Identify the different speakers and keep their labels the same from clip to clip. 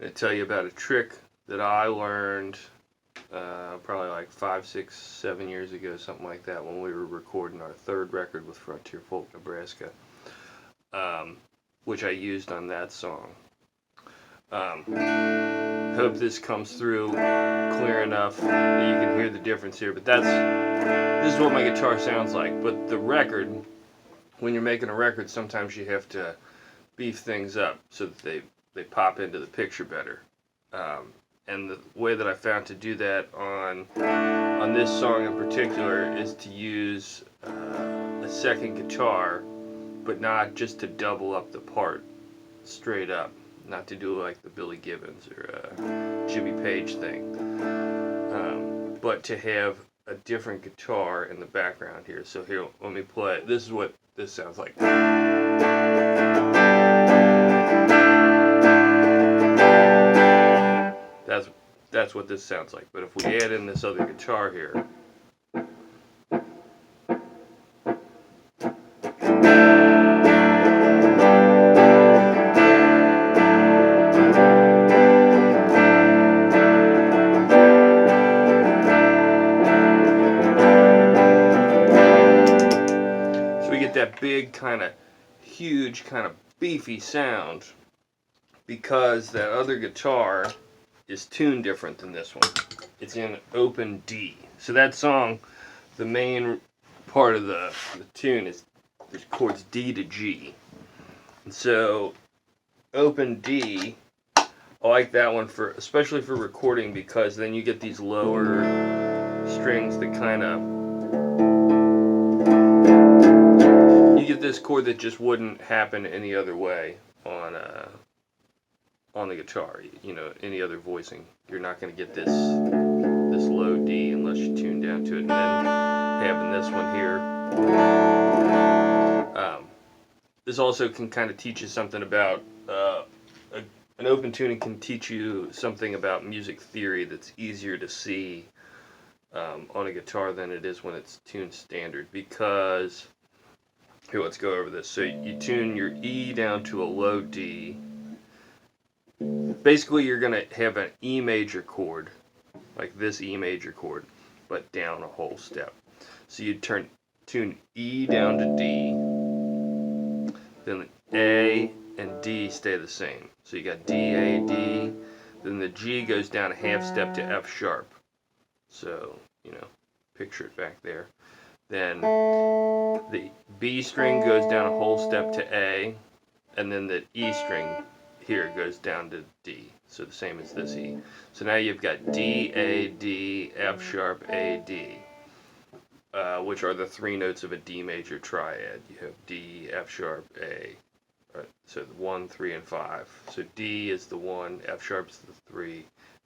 Speaker 1: going to tell you about a trick that I learned probably like 5, 6, 7 years ago, something like that, when we were recording our third record with Frontier Folk Nebraska, which I used on that song. Hope this comes through clear enough that you can hear the difference here, but this is what my guitar sounds like. But the record, when you're making a record, sometimes you have to beef things up so that they pop into the picture better. And the way that I found to do that on this song in particular is to use a second guitar, but not just to double up the part straight up, not to do like the Billy Gibbons or Jimmy Page thing, but to have a different guitar in the background here. So here, let me play. This is what this sounds like. That's what this sounds like. But if we add in this other guitar here, so we get that big kind of huge kind of beefy sound because that other guitar is tuned different than this one. It's in open D. So that song, the main part of the tune is there's chords D to G. And so open D, I like that one for especially for recording, because then you get these lower strings that kind of, you get this chord that just wouldn't happen any other way on the guitar. You know, any other voicing, you're not going to get this low D unless you tune down to it. And then having this one here, this also can kind of teach you something about an open tuning can teach you something about music theory that's easier to see on a guitar than it is when it's tuned standard. Because here, let's go over this. So you tune your E down to a low D. Basically, you're going to have an E major chord, like this E major chord, but down a whole step. So you tune E down to D, then A and D stay the same. So you got D, A, D, then the G goes down a half step to F sharp. So, you know, picture it back there. Then the B string goes down a whole step to A, and then the E string here goes down to D, so the same as this E. So now you've got D, A, D, F sharp, A, D, which are the three notes of a D major triad. You have D, F sharp, A, right? So the 1, 3, and 5. So D is the 1, F sharp is the 3,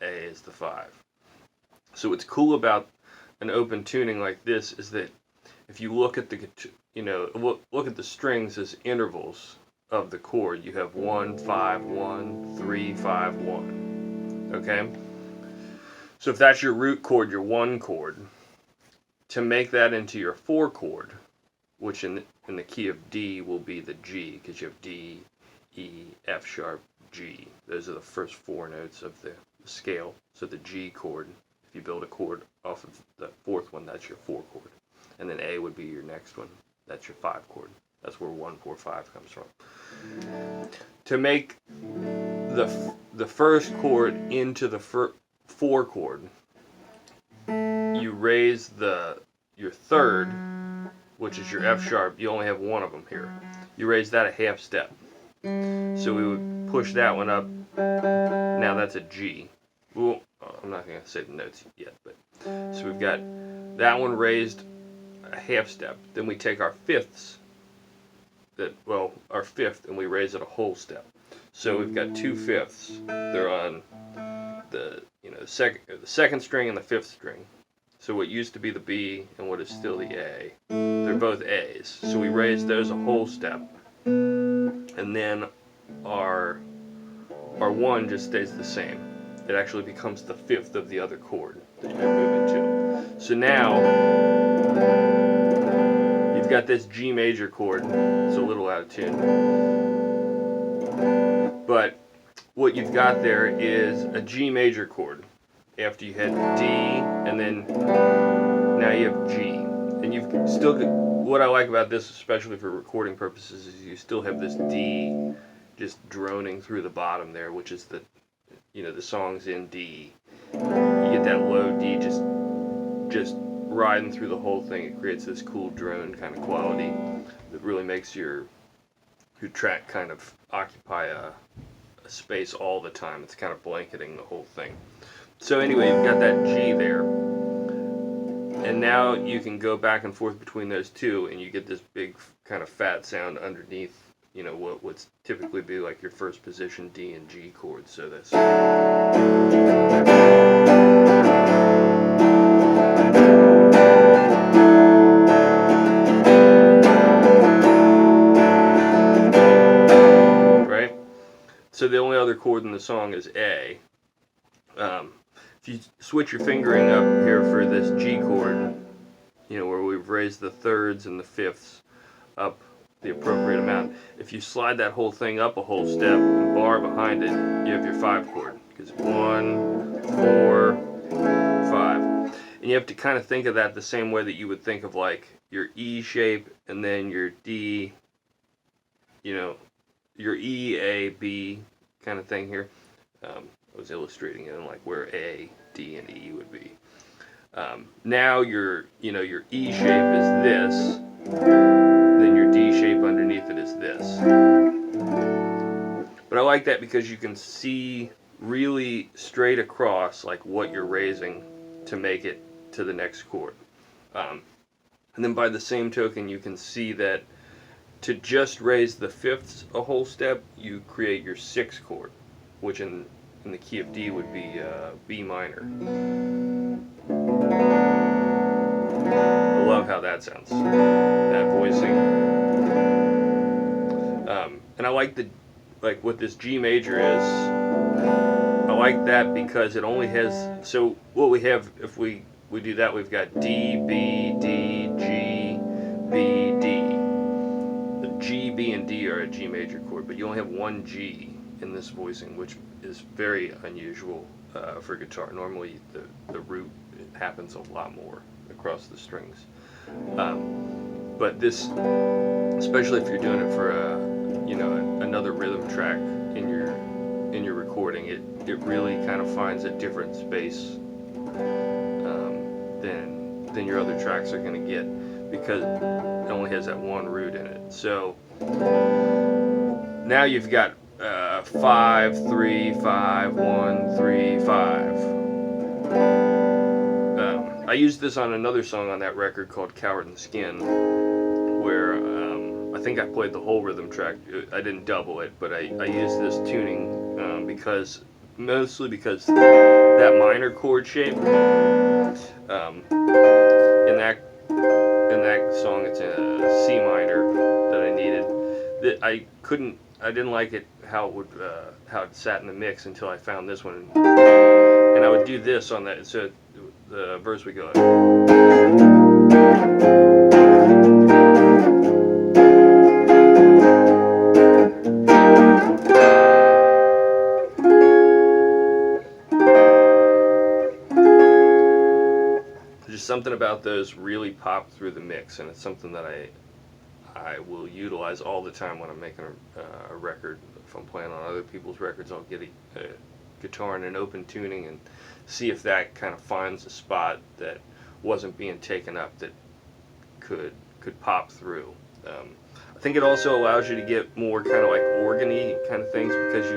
Speaker 1: A is the 5. So what's cool about an open tuning like this is that if you look at the, you know, look at the strings as intervals of the chord, you have 1, 5, 1, 3, 5, 1. Okay? So if that's your root chord, your 1 chord, to make that into your 4 chord, which in the key of D will be the G, because you have D, E, F sharp, G. Those are the first 4 notes of the scale. So the G chord, if you build a chord off of the 4th one, that's your 4 chord. And then A would be your next one. That's your 5 chord. That's where 1, 4, 5 comes from. To make the first chord into the 4 chord, you raise your 3rd, which is your F sharp. You only have 1 of them here. You raise that a half step. So we would push that one up. Now that's a G. Well, I'm not going to say the notes yet, but so we've got that one raised a half step. Then we take our 5ths, our 5th, and we raise it a whole step. So we've got 2 5ths. They're on the second string and the 5th string. So what used to be the B and what is still the A, they're both A's. So we raise those a whole step, and then our 1 just stays the same. It actually becomes the 5th of the other chord that you're moving to. So now you've got this G major chord. It's a little out of tune, but what you've got there is a G major chord. After you had D, and then now you have G. And you've still, what I like about this, especially for recording purposes, is you still have this D just droning through the bottom there, which is the, the song's in D. You get that low D just riding through the whole thing. It creates this cool drone kind of quality that really makes your track kind of occupy a space all the time. It's kind of blanketing the whole thing. So anyway, you've got that G there, and now you can go back and forth between those two, and you get this big kind of fat sound underneath, what would typically be like your first position D and G chords. So that's right. So the only other chord in the song is A. If you switch your fingering up here for this G chord, where we've raised the thirds and the fifths up the appropriate amount, if you slide that whole thing up a whole step and bar behind it, you have your 5 chord. Because 1, 4, 5. And you have to kind of think of that the same way that you would think of like your E shape and then your D, your E, A, B kind of thing here. I was illustrating it in like where A, D, and E would be. Now your E shape is this, then your D shape underneath it is this. But I like that because you can see really straight across like what you're raising to make it to the next chord. And then by the same token, you can see that to just raise the fifths a whole step, you create your 6th chord, which in the key of D would be B minor. I love how that sounds, that voicing. And I like what this G major is. I like that because it only has, so what we have, if we do that, we've got D, B, D, G, B, D. The G, B, and D are a G major chord, but you only have one G in this voicing, which is very unusual for guitar. Normally the root happens a lot more across the strings. But this, especially if you're doing it for another rhythm track in your recording, it really kind of finds a different space than your other tracks are going to get, because it only has that one root in it. So now you've got 5, 3, 5, 1, 3, 5. I used this on another song on that record called Coward and Skin, where I think I played the whole rhythm track. I didn't double it, but I used this tuning mostly because that minor chord shape in that song, it's a C minor that I needed. That I didn't like it how it sat in the mix until I found this one, and I would do this on that. So the verse would go. Just something about those really pop through the mix, and it's something that I will utilize all the time when I'm making a record. If I'm playing on other people's records, I'll get a guitar in an open tuning and see if that kind of finds a spot that wasn't being taken up that could pop through. I think it also allows you to get more kind of like organy kind of things, because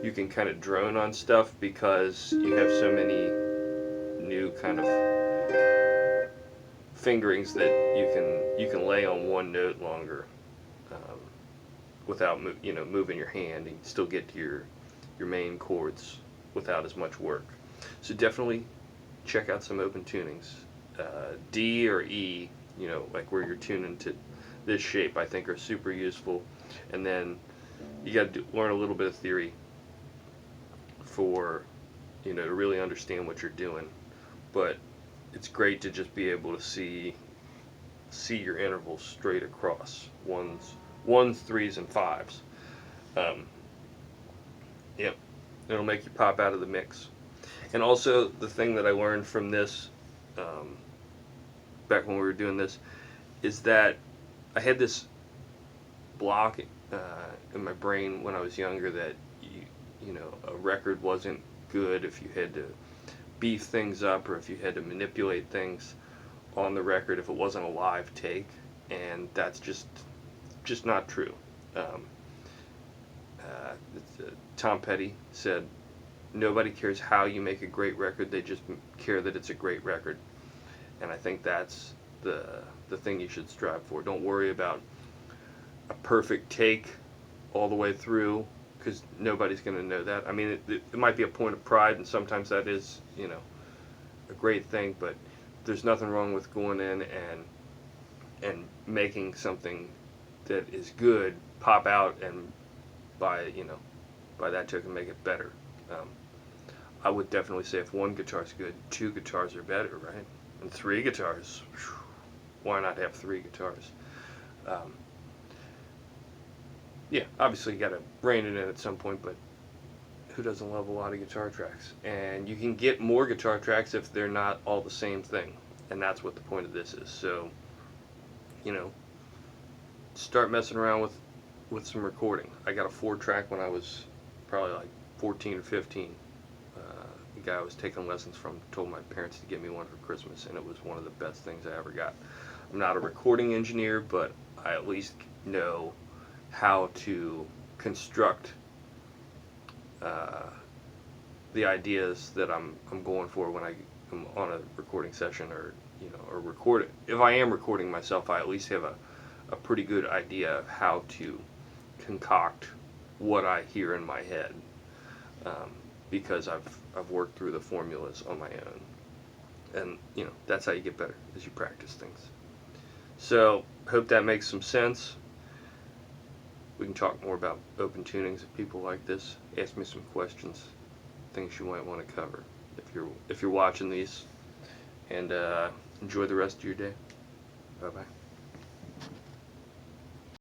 Speaker 1: you can kind of drone on stuff because you have so many new kind of fingerings that you can lay on one note longer without moving your hand, and still get to your main chords without as much work. So definitely check out some open tunings. D or E, like where you're tuning to this shape, I think are super useful. And then you got to learn a little bit of theory for to really understand what you're doing. But it's great to just be able to see your intervals straight across, ones, threes, and fives. Yeah. It'll make you pop out of the mix. And also, the thing that I learned from this, back when we were doing this, is that I had this block in my brain when I was younger that you know, a record wasn't good if you had to beef things up or if you had to manipulate things on the record if it wasn't a live take, and that's just not true. Um, Tom Petty said, "Nobody cares how you make a great record; they just care that it's a great record." And I think that's the thing you should strive for. Don't worry about a perfect take all the way through, because nobody's going to know that. I mean, it might be a point of pride, and sometimes that is, you know, a great thing. But there's nothing wrong with going in and making something that is good pop out, and by that token make it better. Um, I would definitely say if one guitar is good, two guitars are better, right? And three guitars, whew, why not have three guitars? Um, yeah, obviously you got to rein it in at some point, but who doesn't love a lot of guitar tracks? And you can get more guitar tracks if they're not all the same thing, and that's what the point of this is. So, you know, start messing around with some recording. I got a 4-track when I was probably like 14 or 15. The guy I was taking lessons from told my parents to get me one for Christmas, and it was one of the best things I ever got. I'm not a recording engineer, but I at least know how to construct the ideas that I'm going for when I'm on a recording session, or or record it. If I am recording myself, I at least have a pretty good idea of how to concoct what I hear in my head, because I've worked through the formulas on my own, and that's how you get better, is you practice things. So hope that makes some sense. We can talk more about open tunings if people like this. Ask me some questions, things you might want to cover if you're watching these, and enjoy the rest of your day. Bye bye.